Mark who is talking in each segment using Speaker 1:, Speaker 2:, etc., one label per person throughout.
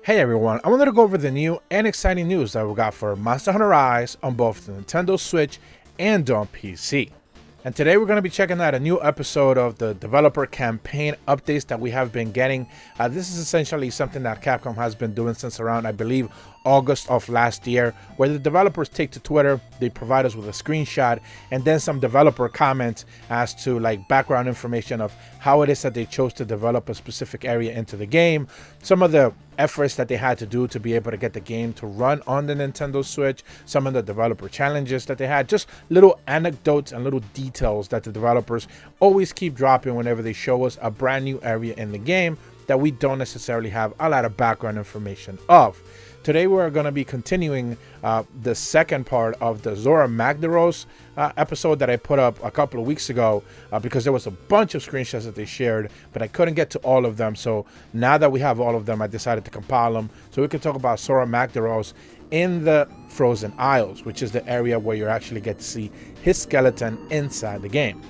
Speaker 1: Hey everyone, I wanted to go over the new and exciting news that we got for Monster Hunter Rise on both the Nintendo Switch and on PC. And today we're going to be checking out a new episode of the developer campaign updates that we have been getting. This is essentially something that Capcom has been doing since around, I believe, August of last year, where the developers take to Twitter, they provide us with a screenshot and then some developer comments as to like background information of how it is that they chose to develop a specific area into the game, some of the efforts that they had to do to be able to get the game to run on the Nintendo Switch, some of the developer challenges that they had, just little anecdotes and little details that the developers always keep dropping whenever they show us a brand new area in the game that we don't necessarily have a lot of background information of. Today we're going to be continuing the second part of the Zorah Magdaros episode that I put up a couple of weeks ago because there was a bunch of screenshots that they shared, but I couldn't get to all of them. So now that we have all of them, I decided to compile them so we can talk about Zorah Magdaros in the Frozen Isles, which is the area where you actually get to see his skeleton inside the game.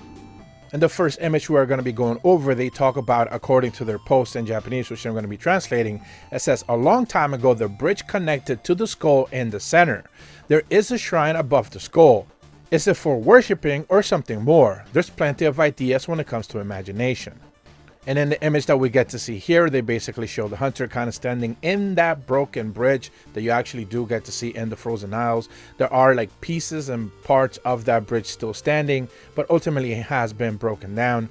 Speaker 1: In the first image we're going to be going over, they talk about, according to their post in Japanese, which I'm going to be translating, it says, a long time ago, the bridge connected to the skull in the center. There is a shrine above the skull. Is it for worshipping or something more? There's plenty of ideas when it comes to imagination. And in the image that we get to see here, they basically show the hunter kind of standing in that broken bridge that you actually do get to see in the Frozen Isles. There are like pieces and parts of that bridge still standing, but ultimately it has been broken down,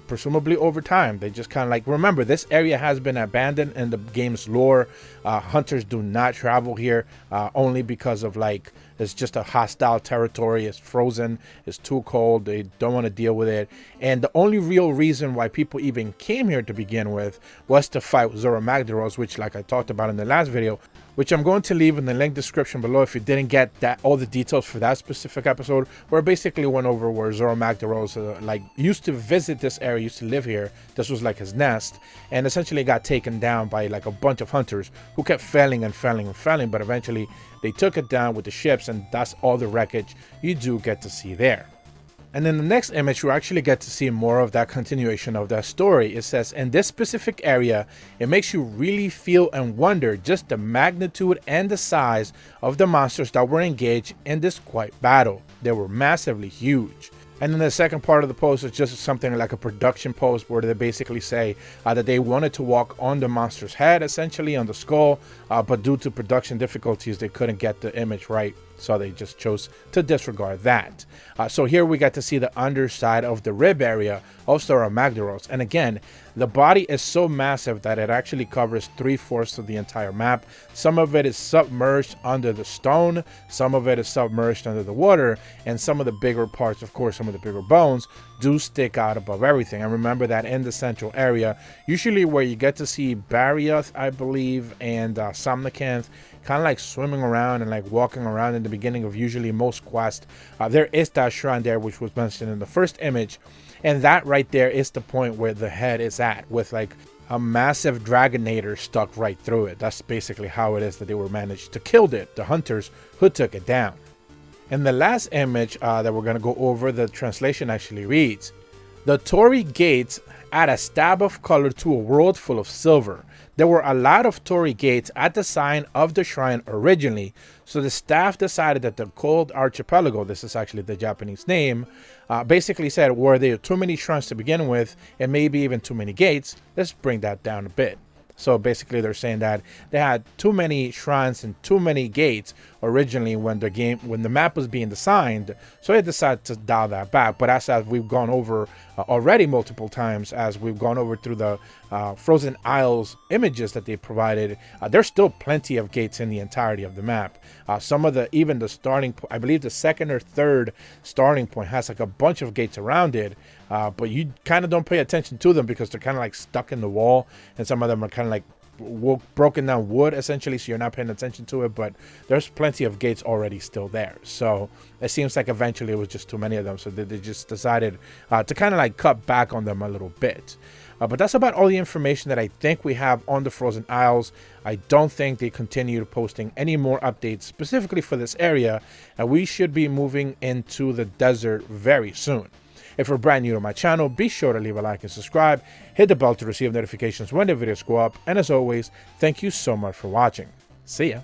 Speaker 1: presumably over time. They just kind of like, remember, this area has been abandoned in the game's lore. Hunters do not travel here only because of like, it's just a hostile territory. It's frozen. It's too cold. They don't want to deal with it. And the only real reason why people even came here to begin with was to fight Zorah Magdaros, which, like I talked about in the last video, which I'm going to leave in the link description below if you didn't get that all the details for that specific episode, where I basically went over where Zorah Magdaros like used to visit this area, used to live here. This was like his nest, and essentially got taken down by like a bunch of hunters who kept failing and failing and failing, but eventually they took it down with the ships, and that's all the wreckage you do get to see there. And in the next image, you actually get to see more of that continuation of that story. It says, in this specific area, it makes you really feel and wonder just the magnitude and the size of the monsters that were engaged in this quiet battle. They were massively huge. And then the second part of the post is just something like a production post where they basically say that they wanted to walk on the monster's head, essentially on the skull, but due to production difficulties, they couldn't get the image right. So they just chose to disregard that. So here we get to see the underside of the rib area of Zorah Magdaros. And again, the body is so massive that it actually covers 3/4 of the entire map. Some of it is submerged under the stone. Some of it is submerged under the water. And some of the bigger parts, of course, some of the bigger bones do stick out above everything. And remember that in the central area, usually where you get to see Barioth, I believe, and Somnicanth, kind of like swimming around and like walking around in the beginning of usually most quests, there is that shrine there, which was mentioned in the first image, and that right there is the point where the head is at, with like a massive Dragonator stuck right through it. That's basically how it is that they were managed to kill it, the hunters who took it down. In the last image that we're going to go over, the translation actually reads, the Torii gates add a stab of color to a world full of silver. There were a lot of Torii gates at the sign of the shrine originally, so the staff decided that the Cold Archipelago, this is actually the Japanese name, basically said, were there too many shrines to begin with, and maybe even too many gates, let's bring that down a bit. So basically they're saying that they had too many shrines and too many gates originally when the map was being designed, so they decided to dial that back. But as we've gone over already multiple times, as we've gone over through the Frozen Isles images that they provided, there's still plenty of gates in the entirety of the map. Some of even the starting point, I believe the second or third starting point has like a bunch of gates around it, but you kind of don't pay attention to them because they're kind of like stuck in the wall, and some of them are kind of like broken down wood essentially, so you're not paying attention to it, but there's plenty of gates already still there. So it seems like eventually it was just too many of them, so they just decided to kind of like cut back on them a little bit. But that's about all the information that I think we have on the Frozen Isles. I don't think they continue posting any more updates specifically for this area, and we should be moving into the desert very soon. If you're brand new to my channel, be sure to leave a like and subscribe, hit the bell to receive notifications when the videos go up, and as always, thank you so much for watching. See ya!